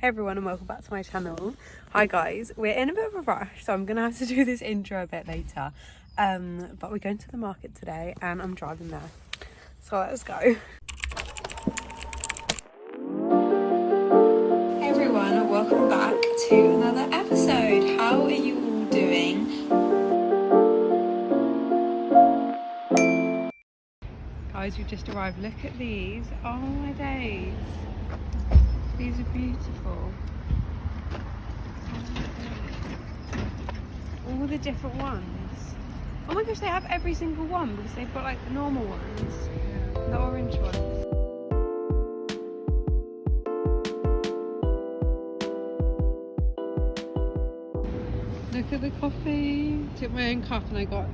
Hey everyone and welcome back to my channel. Hi guys, we're in a bit of a rush so I'm gonna have to do this intro a bit later, but we're going to the market today and I'm driving there, so let's go. Hey everyone, welcome back to another episode. How are you all doing? Guys, we've just arrived. Look at these. Oh my days, these are beautiful. All the different ones. Oh my gosh, they have every single one because they've got like the normal ones, the orange ones. Look at the coffee. Took my own cup and I got a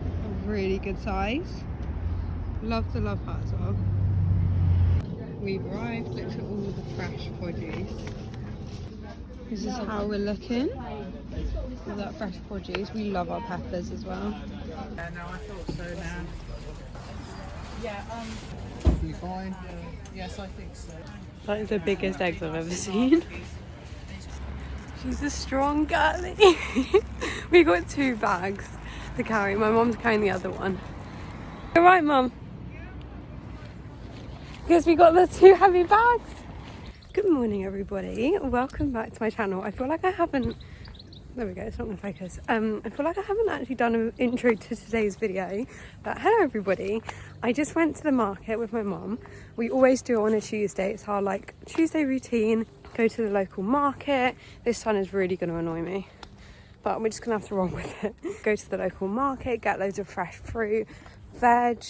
really good size. Love the love heart as well. We've arrived. Look at all the fresh produce. This is how we're looking. All that fresh produce. We love our peppers as well. Yeah, no, I thought so now. Yeah, you fine? Yes, I think so. That is the biggest eggs I've ever seen. She's a strong girlie. We got 2 bags to carry. My mum's carrying the other one. You're right, Mum. Because we got the 2 heavy bags. Good morning, everybody. Welcome back to my channel. I feel like I haven't... There we go, it's not going to focus. I feel like I haven't actually done an intro to today's video, but hello everybody. I just went to the market with my mum. We always do it on a Tuesday. It's our like Tuesday routine. Go to the local market. This sun is really going to annoy me, but we're just going to have to roll with it. Go to the local market, get loads of fresh fruit, veg.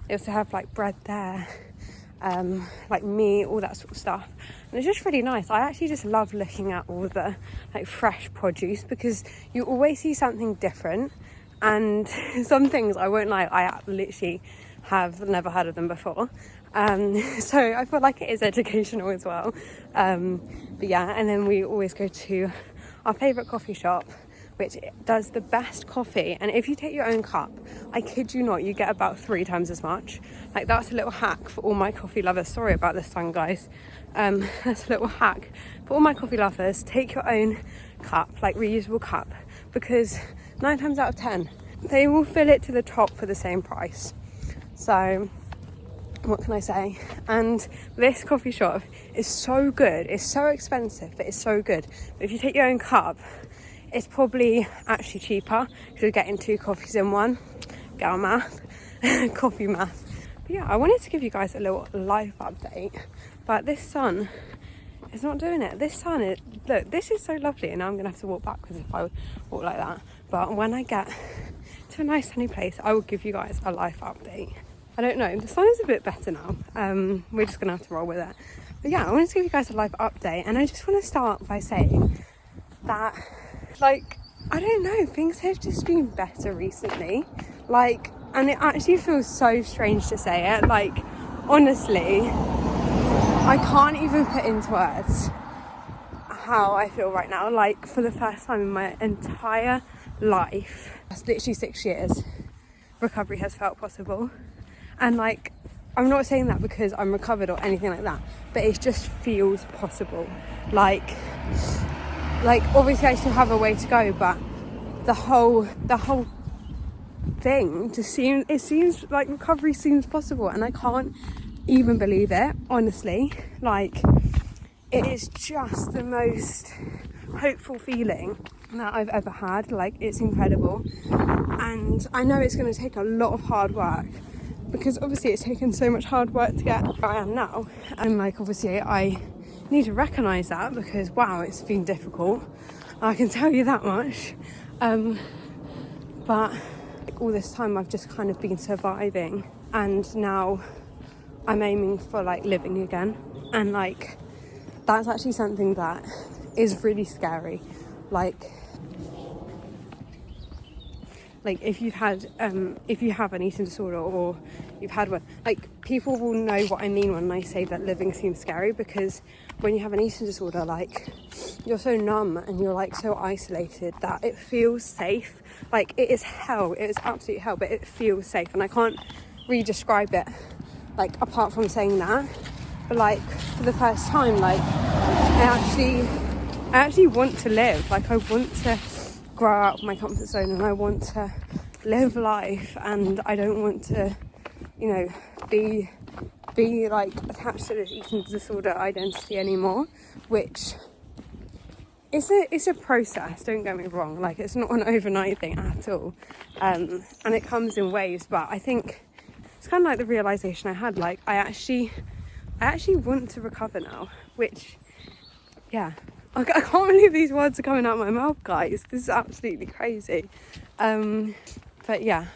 They also have like bread there, like meat, all that sort of stuff. And it's just really nice. I actually just love looking at all the like fresh produce because you always see something different, and some things, I won't lie, I literally have never heard of them before. So I feel like it is educational as well. But yeah, and then we always go to our favourite coffee shop, which does the best coffee. And if you take your own cup, I kid you not, you get about 3 times as much. Like, that's a little hack for all my coffee lovers. Sorry about the sun, guys. That's a little hack for all my coffee lovers. Take your own cup, like reusable cup, because 9 times out of 10 they will fill it to the top for the same price. So what can I say? And this coffee shop is so good. It's so expensive, but it's so good. But if you take your own cup, it's probably actually cheaper because you're getting 2 coffees in one. Gal math, coffee math. But yeah, I wanted to give you guys a little life update, but this sun is not doing it. This sun is, look, this is so lovely, and now I'm gonna have to walk backwards if I walk like that. But when I get to a nice sunny place, I will give you guys a life update. I don't know, the sun is a bit better now. We're just gonna have to roll with it. But yeah, I wanted to give you guys a life update, and I just want to start by saying that, like, I don't know, things have just been better recently. Like, and it actually feels so strange to say it. Like, honestly, I can't even put into words how I feel right now. Like, for the first time in my entire life, that's literally 6 years, recovery has felt possible. And like, I'm not saying that because I'm recovered or anything like that, but it just feels possible. Like obviously I still have a way to go, but the whole thing just seems like recovery seems possible, and I can't even believe it, honestly. Like, it is just the most hopeful feeling that I've ever had. Like, it's incredible, and I know it's going to take a lot of hard work, because obviously it's taken so much hard work to get where I am now, and like, obviously I need to recognise that, because wow, it's been difficult, I can tell you that much. But all this time I've just kind of been surviving, and now I'm aiming for like living again, and like, that's actually something that is really scary. Like if you have an eating disorder, or you've had one, like, people will know what I mean when I say that living seems scary, because when you have an eating disorder, like, you're so numb and you're like so isolated that it feels safe. Like, it is hell, it is absolute hell, but it feels safe, and I can't really describe it, like, apart from saying that. But like, for the first time, like, I actually want to live. Like, I want to grow out of my comfort zone, and I want to live life, and I don't want to, you know, be like attached to this eating disorder identity anymore, which it's a process, don't get me wrong. Like, it's not an overnight thing at all, and it comes in waves. But I think it's kind of like the realization I had, like, I actually want to recover now, which, yeah, I can't believe these words are coming out of my mouth, guys. This is absolutely crazy. But yeah,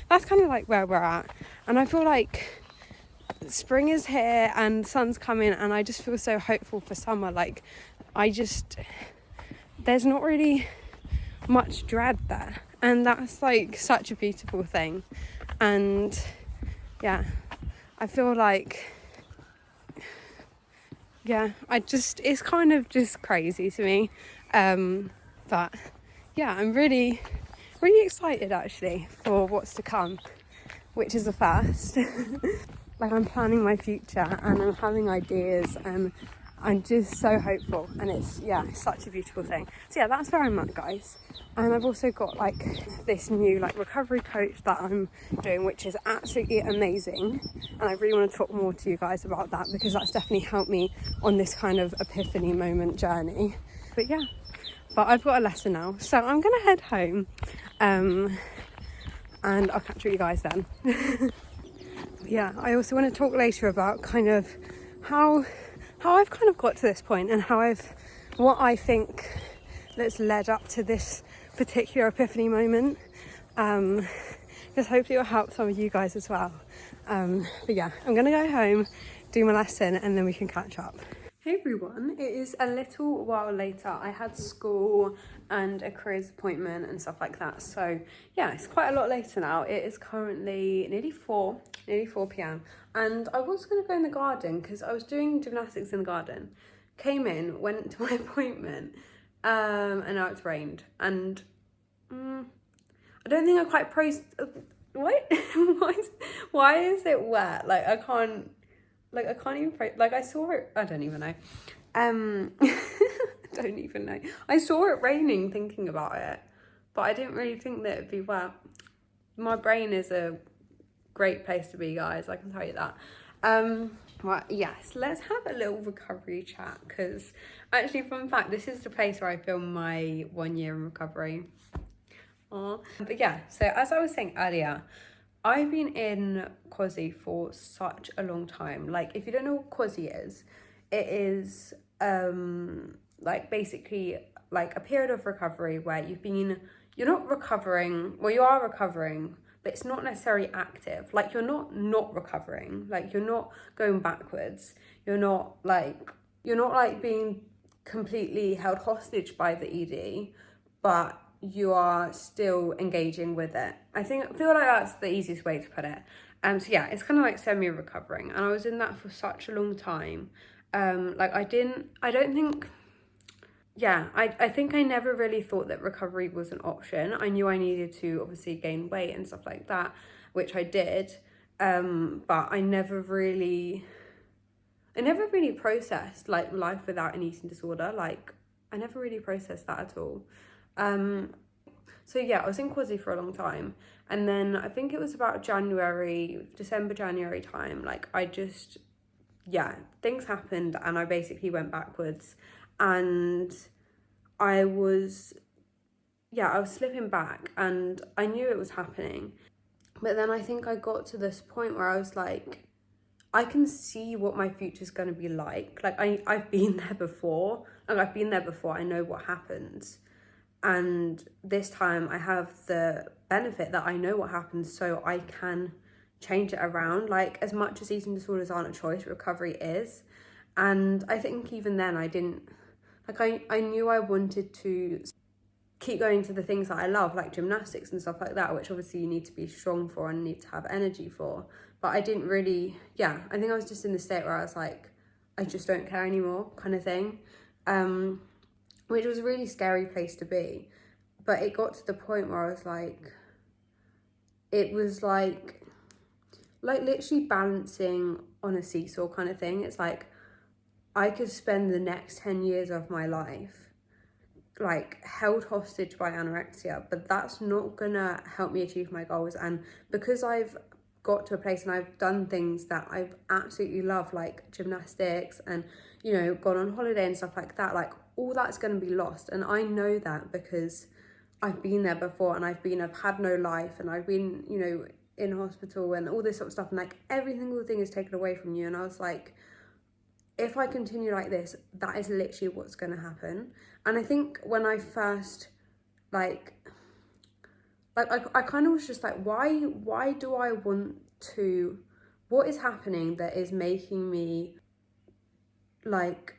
that's kind of like where we're at, and I feel like spring is here and sun's coming, and I just feel so hopeful for summer. Like, there's not really much dread there, and that's like such a beautiful thing. And yeah, I feel like, yeah, it's kind of just crazy to me. But yeah, I'm really excited actually for what's to come, which is a first. Like, I'm planning my future and I'm having ideas, and I'm just so hopeful, and it's such a beautiful thing. So yeah, that's where I'm at, guys. And I've also got like this new like recovery coach that I'm doing, which is absolutely amazing, and I really want to talk more to you guys about that, because that's definitely helped me on this kind of epiphany moment journey. But yeah, I've got a lesson now, so I'm gonna head home, and I'll catch you guys then. Yeah, I also want to talk later about kind of how I've kind of got to this point, and what I think that's led up to this particular epiphany moment, because hopefully it will help some of you guys as well. But yeah, I'm gonna go home, do my lesson, and then we can catch up. Hey everyone, it is a little while later. I had school and a careers appointment and stuff like that, so yeah, it's quite a lot later now. It is currently nearly 4 p.m. and I was going to go in the garden because I was doing gymnastics in the garden. Came in, went to my appointment, and now it's rained, and I don't think I quite what? Why is it wet? Like, I can't even like, I saw it, I don't even know. I don't even know. I saw it raining thinking about it, but I didn't really think that it'd be wet. My brain is a great place to be, guys, I can tell you that. Right, yes, let's have a little recovery chat, because actually, fun fact, this is the place where I filmed my 1 year in recovery. Aww. But yeah, so as I was saying earlier, I've been in Hugeee for such a long time. Like, if you don't know what Hugeee is, it is like basically like a period of recovery where you're not recovering, well, you are recovering, but it's not necessarily active. Like, you're not recovering, like, you're not going backwards, you're not like being completely held hostage by the ED, but you are still engaging with it. I feel like that's the easiest way to put it. So yeah, it's kind of like semi-recovering, and I was in that for such a long time. Like, I think I never really thought that recovery was an option. I knew I needed to obviously gain weight and stuff like that, which I did, but I never really processed like life without an eating disorder. Like, I never really processed that at all. So yeah, I was in Hugeee for a long time, and then I think it was about December, January time, like, things happened and I basically went backwards, and I was slipping back, and I knew it was happening. But then I think I got to this point where I was like, I can see what my future's going to be like. Like, I've been there before. I know what happens. And this time I have the benefit that I know what happens, so I can change it around. Like, as much as eating disorders aren't a choice, recovery is. And I think even then I didn't, like, I knew I wanted to keep going to the things that I love, like gymnastics and stuff like that, which obviously you need to be strong for and need to have energy for. But I didn't really, I think I was just in the state where I was like, I just don't care anymore, kind of thing. Which was a really scary place to be. But it got to the point where I was like, it was like literally balancing on a seesaw kind of thing. It's like, I could spend the next 10 years of my life like held hostage by anorexia, but that's not gonna help me achieve my goals. And because I've got to a place and I've done things that I've absolutely loved, like gymnastics and, you know, gone on holiday and stuff like that, like all that's going to be lost. And I know that because I've been there before, and I've had no life, and I've been, you know, in hospital and all this sort of stuff, and like every single thing is taken away from you. And I was like, if I continue like this, that is literally what's going to happen. And I think when I first I kind of was just like, why do I want to, what is happening that is making me like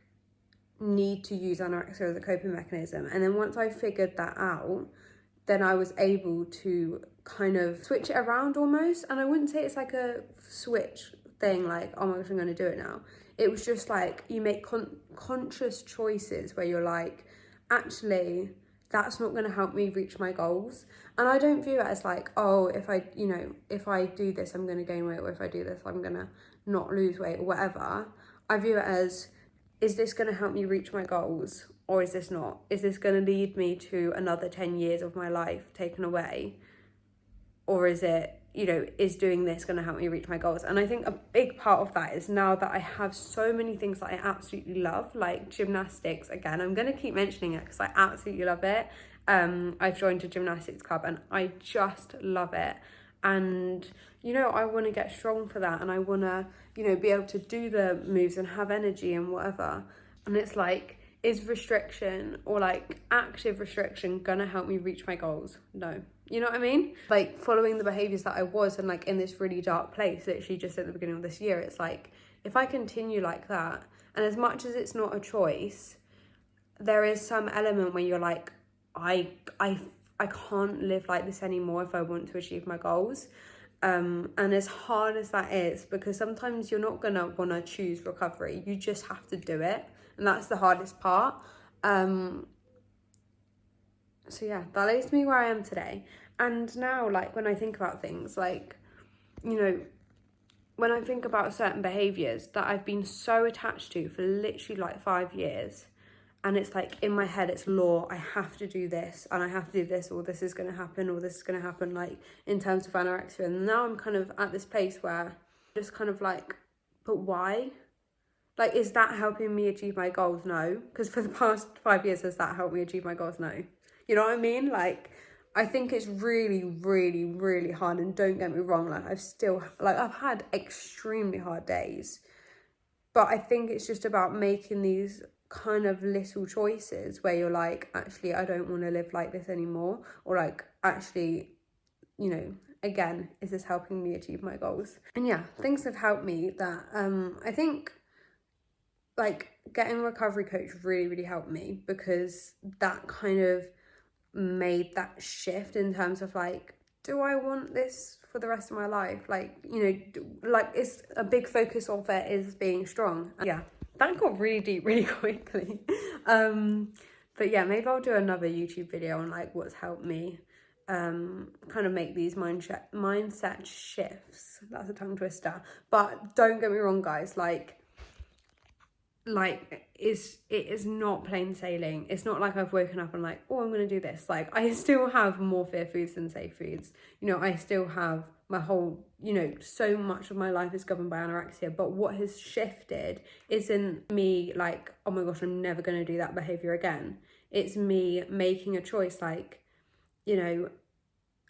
need to use anorexia as a coping mechanism? And then once I figured that out, then I was able to kind of switch it around almost. And I wouldn't say it's like a switch thing, like, oh my gosh, I'm going to do it now. It was just like, you make conscious choices where you're like, actually, that's not going to help me reach my goals. And I don't view it as like, oh, if I do this, I'm going to gain weight, or if I do this, I'm going to not lose weight, or whatever. I view it as, is this going to help me reach my goals, or is this not? Is this going to lead me to another 10 years of my life taken away? Or is it, you know, is doing this going to help me reach my goals? And I think a big part of that is now that I have so many things that I absolutely love, like gymnastics. Again, I'm going to keep mentioning it because I absolutely love it. I've joined a gymnastics club and I just love it. And, you know, I want to get strong for that, and I want to, you know, be able to do the moves and have energy and whatever. And it's like, is restriction or like active restriction gonna help me reach my goals? No. You know what I mean? Like following the behaviors that I was, and like in this really dark place, literally just at the beginning of this year, it's like, if I continue like that, and as much as it's not a choice, there is some element where you're like, I can't live like this anymore if I want to achieve my goals. And as hard as that is, because sometimes you're not gonna want to choose recovery, you just have to do it, and that's the hardest part. So yeah, that leads me where I am today. And now, like, when I think about things, like, you know, when I think about certain behaviors that I've been so attached to for literally like 5 years, and it's like in my head, it's law, I have to do this, and I have to do this, or this is going to happen, or this is going to happen, like in terms of anorexia. And now I'm kind of at this place where I'm just kind of like, but why? Like, is that helping me achieve my goals? No. Because for the past 5 years, has that helped me achieve my goals? No. You know what I mean? Like, I think it's really, really, really hard. And don't get me wrong, like I've had extremely hard days. But I think it's just about making these kind of little choices where you're like, actually, I don't want to live like this anymore. Or like, actually, you know, again, is this helping me achieve my goals? And yeah, things have helped me that I think like getting a recovery coach really, really helped me, because that kind of made that shift in terms of like, do I want this for the rest of my life? Like, you know, like it's a big focus of it is being strong. Yeah, that got really deep really quickly. But yeah, maybe I'll do another YouTube video on like what's helped me kind of make these mindset shifts. That's a tongue twister. But don't get me wrong, guys, like it is not plain sailing. It's not like I've woken up and like, oh, I'm gonna do this. Like, I still have more fear foods than safe foods. You know, I still have my whole, you know, so much of my life is governed by anorexia. But what has shifted isn't me like, oh my gosh, I'm never gonna do that behavior again. It's me making a choice, like, you know,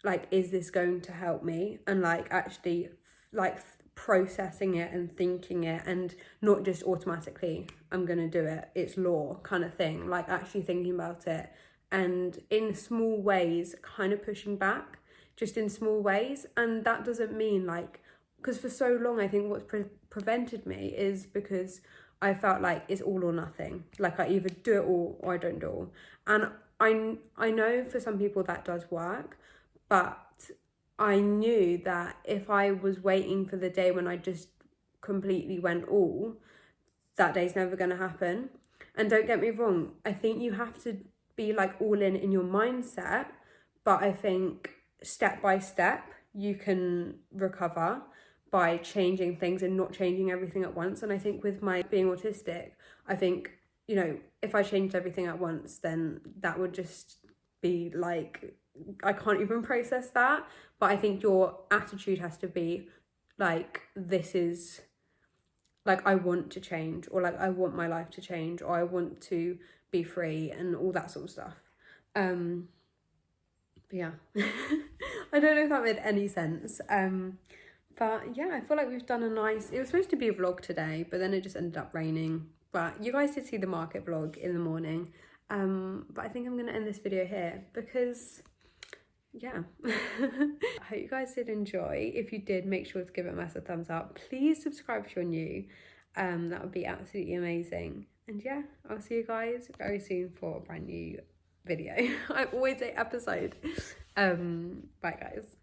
like, is this going to help me? And like actually like processing it and thinking it, and not just automatically I'm gonna do it, it's law kind of thing. Like actually thinking about it, and in small ways kind of pushing back, just in small ways. And that doesn't mean like, because for so long I think what's prevented me is because I felt like it's all or nothing. Like I either do it all or I don't do it all. And I know for some people that does work, but I knew that if I was waiting for the day when I just completely went all, that day's never going to happen. And don't get me wrong, I think you have to be like all in your mindset, but I think step by step you can recover. by changing things and not changing everything at once. And I think with my being autistic, I think, you know, if I changed everything at once, then that would just be like, I can't even process that. But I think your attitude has to be like, this is like, I want to change, or like, I want my life to change, or I want to be free, and all that sort of stuff. But yeah, I don't know if that made any sense. But yeah, I feel like we've done a nice, it was supposed to be a vlog today, but then it just ended up raining. But you guys did see the market vlog in the morning. But I think I'm going to end this video here because, yeah. I hope you guys did enjoy. If you did, make sure to give it a massive thumbs up. Please subscribe if you're new. That would be absolutely amazing. And yeah, I'll see you guys very soon for a brand new video. I always say episode. Bye guys.